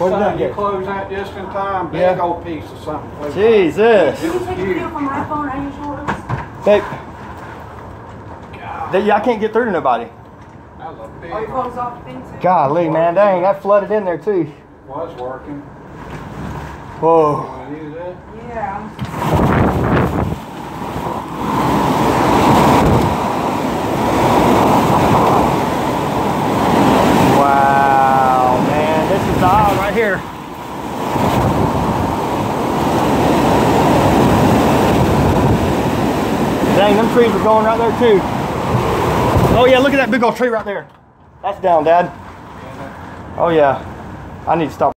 What did that You get? close that just in time. Big old piece of something. Jesus. Can you take a video from my phone? I use yours. Babe. Yeah, I can't get through to nobody. That was a big Your phone's off thing too? Golly, man, dang, that flooded in there too. Was working. Whoa. Want to use it? Yeah. Wow, man, this is the aisle right here. Dang, them trees are going right there too. Oh yeah, look at that big old tree right there. That's down, Dad. Oh yeah. I need to stop.